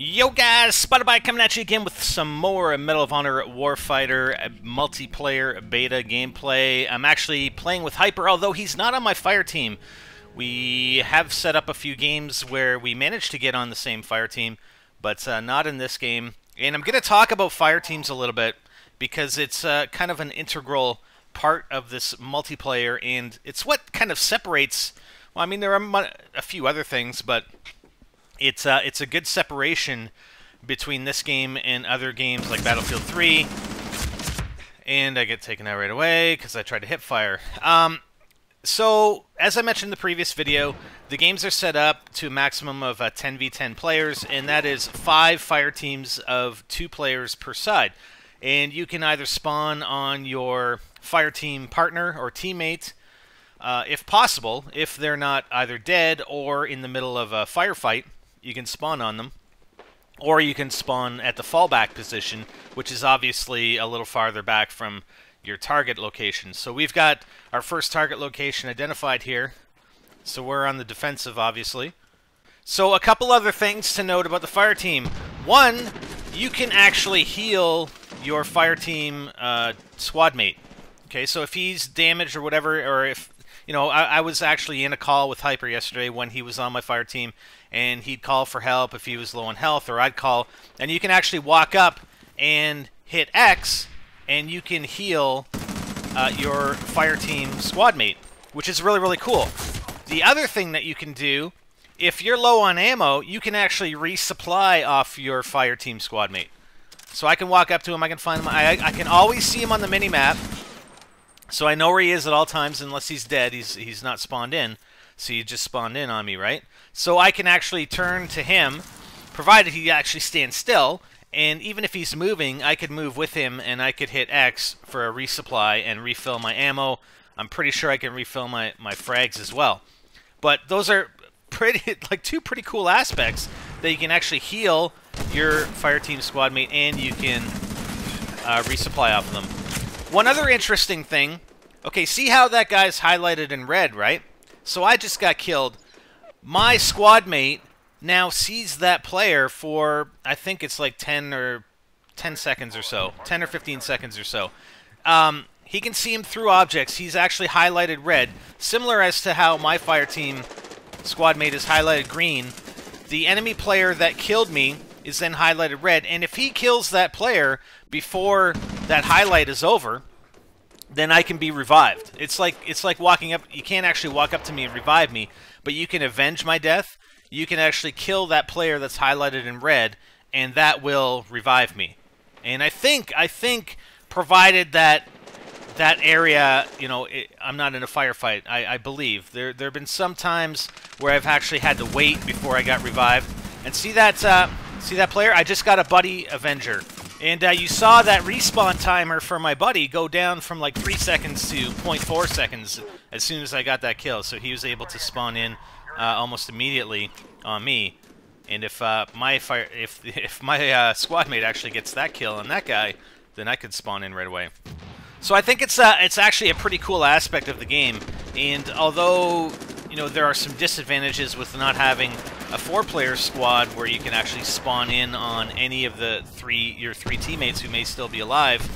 Yo guys, Spotify coming at you again with some more Medal of Honor Warfighter multiplayer beta gameplay. I'm actually playing with Hyper, although he's not on my fire team. We have set up a few games where we managed to get on the same fire team, but not in this game. And I'm going to talk about fire teams a little bit because it's kind of an integral part of this multiplayer, and it's what kind of separates. Well, I mean, there are a few other things, but it's a good separation between this game and other games like Battlefield 3. And I get taken out right away because I tried to hip fire. So, as I mentioned in the previous video, the games are set up to a maximum of 10v10 players, and that is 5 fire teams of 2 players per side. And you can either spawn on your fire team partner or teammate, if possible, if they're not either dead or in the middle of a firefight. You can spawn on them, or you can spawn at the fallback position, which is obviously a little farther back from your target location. So we've got our first target location identified here, so we're on the defensive, obviously. So a couple other things to note about the fire team. One, you can actually heal your fire team squad mate. Okay, so if he's damaged or whatever, or if, you know, I was actually in a call with Hyper yesterday when he was on my fire team, and he'd call for help if he was low on health, or I'd call, and you can actually walk up and hit X, and you can heal your fire team squad mate, which is really, really cool. The other thing that you can do, if you're low on ammo, you can actually resupply off your fire team squad mate. So I can walk up to him, I can find him, I can always see him on the mini-map, so I know where he is at all times, unless he's dead, he's not spawned in. So you just spawned in on me, right? So I can actually turn to him, provided he actually stands still, and even if he's moving, I could move with him, and I could hit X for a resupply and refill my ammo. I'm pretty sure I can refill my frags as well. But those are pretty, like, 2 pretty cool aspects, that you can actually heal your fire team squad mate, and you can resupply off of them. One other interesting thing, okay, see how that guy's highlighted in red, right? So I just got killed. My squad mate now sees that player for, I think it's like 10 seconds or so. 10 or 15 seconds or so. He can see him through objects. He's actually highlighted red. Similar as to how my fire team squad mate is highlighted green. The enemy player that killed me is then highlighted red. And if he kills that player before that highlight is over, then I can be revived. It's like walking up. You can't actually walk up to me and revive me, but you can avenge my death. You can actually kill that player that's highlighted in red, and that will revive me. And I think provided that area, you know, I'm not in a firefight. I believe there have been some times where I've actually had to wait before I got revived. And see that player? I just got a buddy Avenger. And you saw that respawn timer for my buddy go down from like 3 seconds to 0.4 seconds as soon as I got that kill. So he was able to spawn in almost immediately on me. And if my squad mate actually gets that kill on that guy, then I could spawn in right away. So I think it's actually a pretty cool aspect of the game. And although, you know, there are some disadvantages with not having a 4-player squad where you can actually spawn in on any of the your three teammates who may still be alive,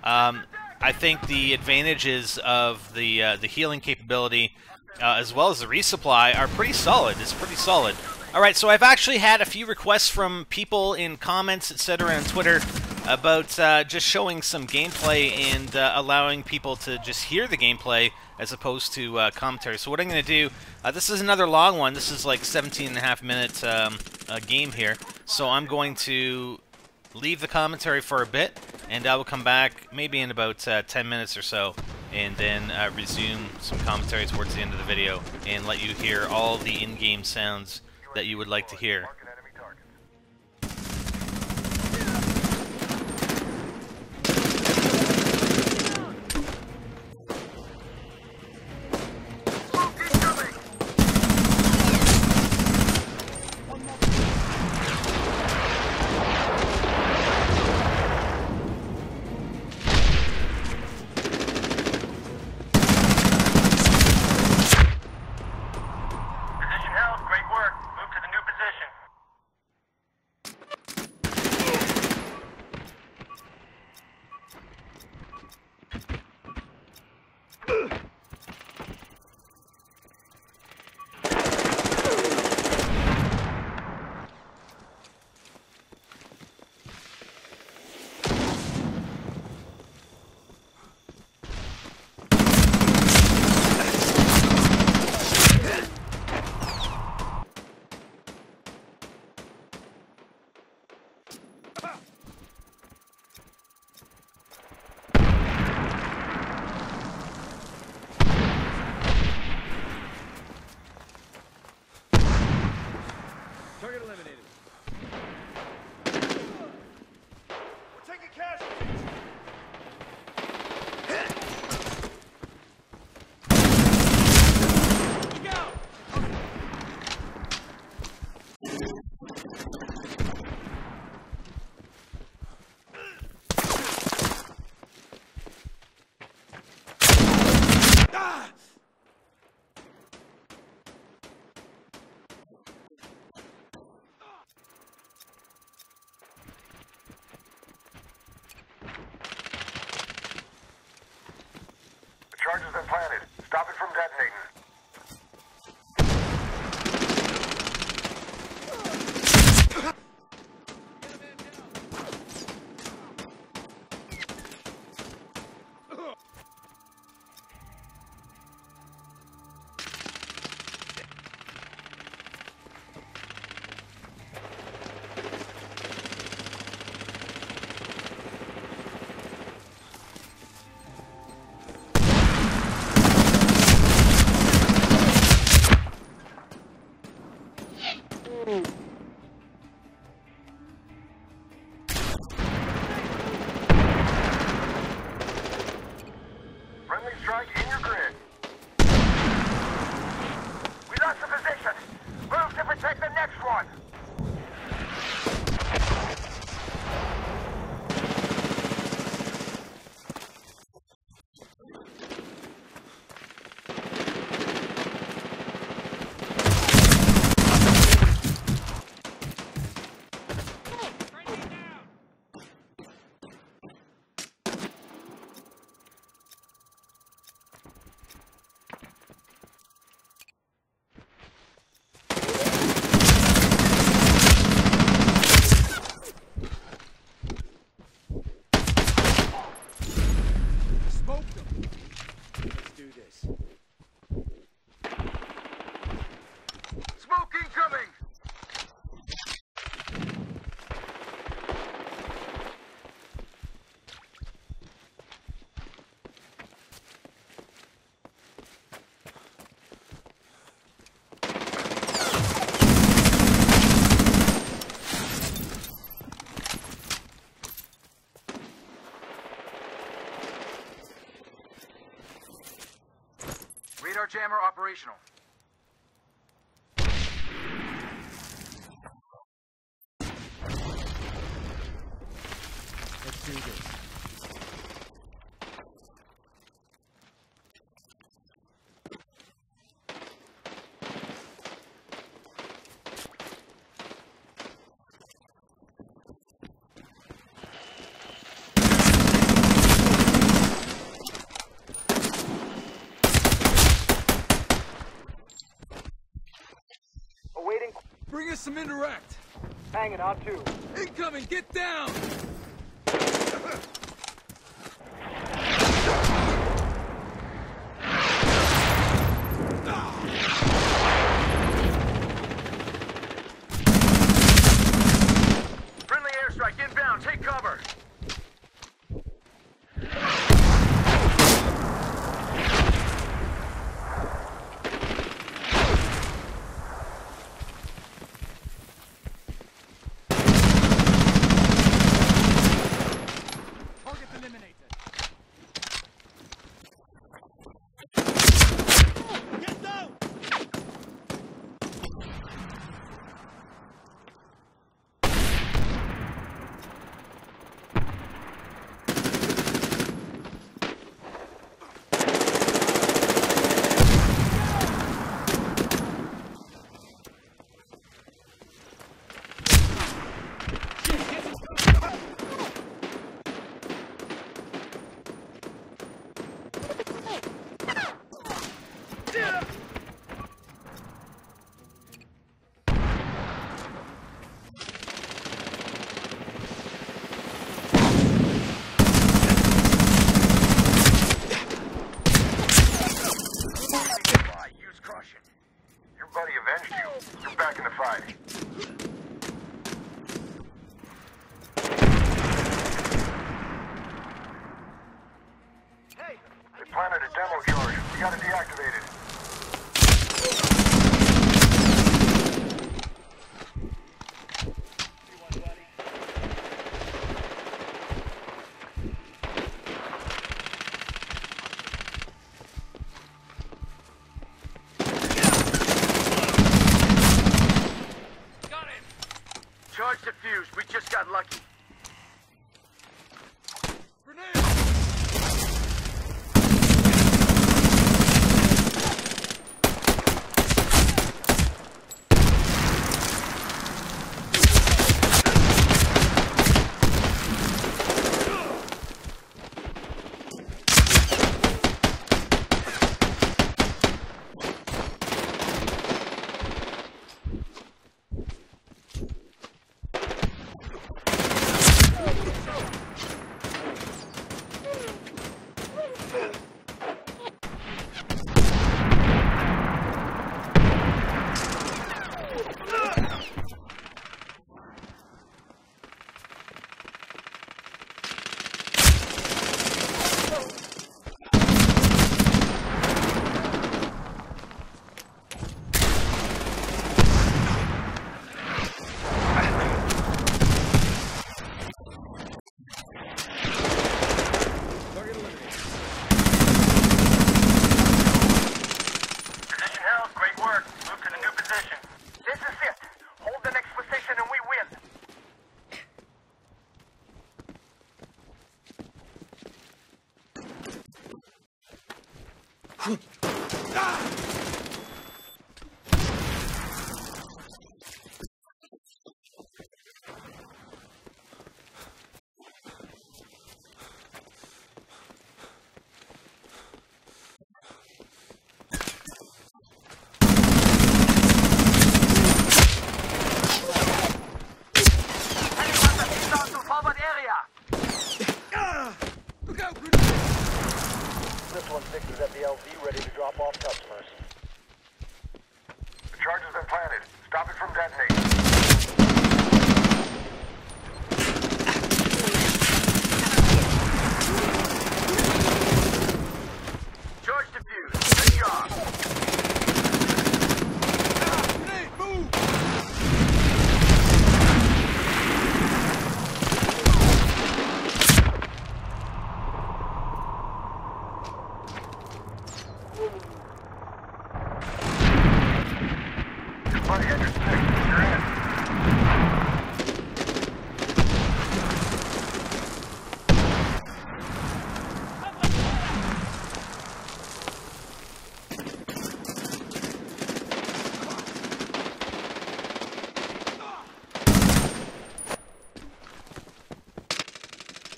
I think the advantages of the healing capability as well as the resupply are pretty solid. It's pretty solid. Alright, so I've actually had a few requests from people in comments, etc. on Twitter about just showing some gameplay and allowing people to just hear the gameplay as opposed to commentary. So what I'm going to do, this is another long one. This is like 17.5-minute game here. So I'm going to leave the commentary for a bit, and I will come back maybe in about 10 minutes or so, and then resume some commentary towards the end of the video and let you hear all the in-game sounds that you would like to hear. Position held. Great work. Move to the new position. Stop it from detonating. Friendly strike in your grid. We lost the position. Move to protect the next one. Radar jammer operational. Let's do this. Bring us some indirect. Hanging on too. Incoming, get down! Friendly airstrike inbound. Take cover. Planted a demo charge. We got it deactivated. Got him! Charge defused. We just got lucky. Grenade! Forward area. Look out, grenade! This 1-6 is at the LZ, ready to drop off customers. The charge has been planted. Stop it from detonating. Charge defused. Good job. Grenade, move! Buddy, under 6. You're in.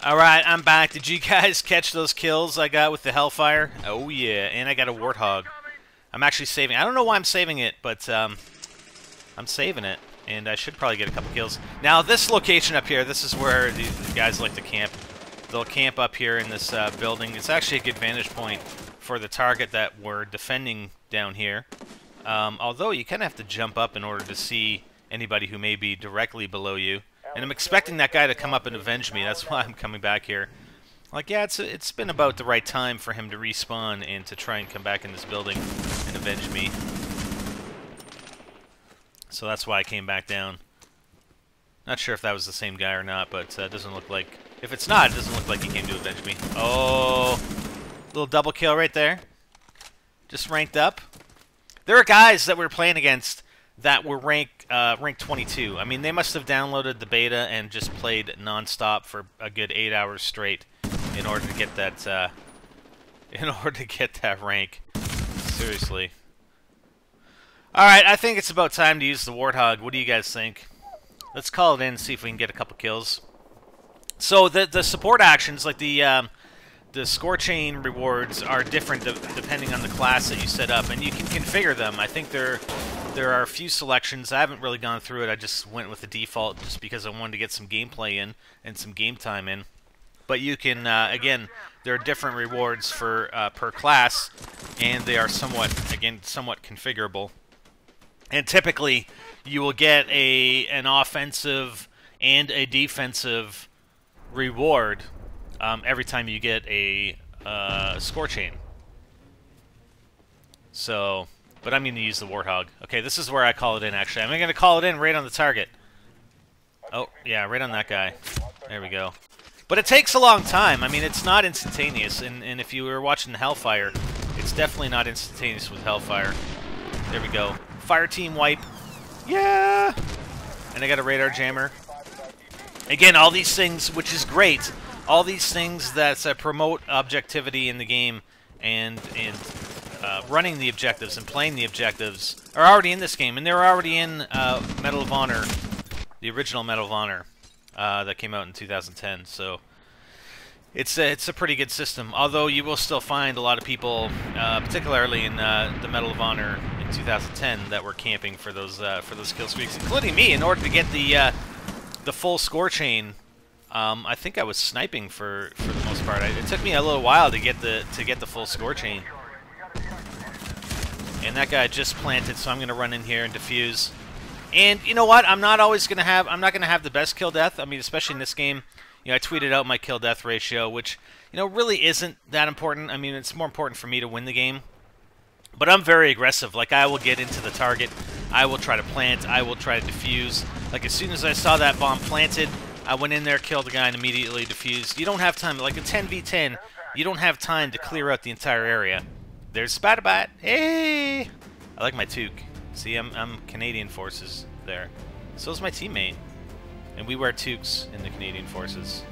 Alright, I'm back. Did you guys catch those kills I got with the Hellfire? Oh yeah, and I got a Warthog. I'm actually saving. I don't know why I'm saving it, but I'm saving it, and I should probably get a couple kills. Now, this location up here, this is where the guys like to camp. They'll camp up here in this building. It's actually a good vantage point for the target that we're defending down here. Although, you kind of have to jump up in order to see anybody who may be directly below you. And I'm expecting that guy to come up and avenge me. That's why I'm coming back here. Like, yeah, it's been about the right time for him to respawn and to try and come back in this building and avenge me. So that's why I came back down. Not sure if that was the same guy or not, but it doesn't look like... If it's not, it doesn't look like he came to avenge me. Oh, little double kill right there. Just ranked up. There are guys that we're playing against that were ranked 22. I mean, they must have downloaded the beta and just played non-stop for a good 8 hours straight in order to get that rank. Seriously. Alright, I think it's about time to use the Warthog. What do you guys think? Let's call it in and see if we can get a couple kills. So the support actions, like the score chain rewards, are different depending on the class that you set up, and you can configure them. I think there are a few selections. I haven't really gone through it. I just went with the default just because I wanted to get some gameplay in and some game time in. But you can, again, there are different rewards for per class, and they are somewhat configurable. And typically, you will get an offensive and a defensive reward every time you get a score chain. So, but I'm going to use the Warthog. Okay, this is where I call it in, actually. I'm going to call it in right on the target. Oh, yeah, right on that guy. There we go. But it takes a long time. I mean, it's not instantaneous. And if you were watching the Hellfire, it's definitely not instantaneous with Hellfire. There we go. Fireteam wipe. Yeah! And I got a radar jammer. Again, all these things, which is great, all these things that promote objectivity in the game and running the objectives and playing the objectives are already in this game, and they're already in Medal of Honor, the original Medal of Honor that came out in 2010. So it's a pretty good system. Although you will still find a lot of people, particularly in the Medal of Honor in 2010, that were camping for those kill streaks, including me, in order to get the full score chain. I think I was sniping for the most part. It took me a little while to get the full score chain. And that guy just planted, so I'm going to run in here and defuse. And you know what? I'm not going to have the best kill death. I mean, especially in this game. You know, I tweeted out my kill death ratio, which, you know, really isn't that important. I mean, it's more important for me to win the game. But I'm very aggressive. Like, I will get into the target. I will try to plant. I will try to defuse. Like, as soon as I saw that bomb planted, I went in there, killed the guy, and immediately defused. You don't have time. Like a 10v10, you don't have time to clear out the entire area. There's Spatabat. Hey! I like my toque. See, I'm Canadian Forces there. So is my teammate. And we wear toques in the Canadian Forces.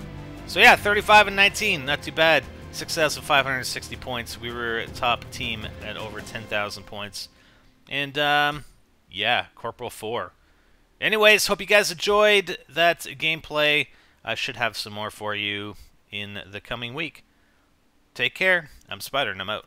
So yeah, 35 and 19. Not too bad. 6,560 points. We were top team at over 10,000 points. And, yeah, Corporal 4. Anyways, hope you guys enjoyed that gameplay. I should have some more for you in the coming week. Take care. I'm Spider, and I'm out.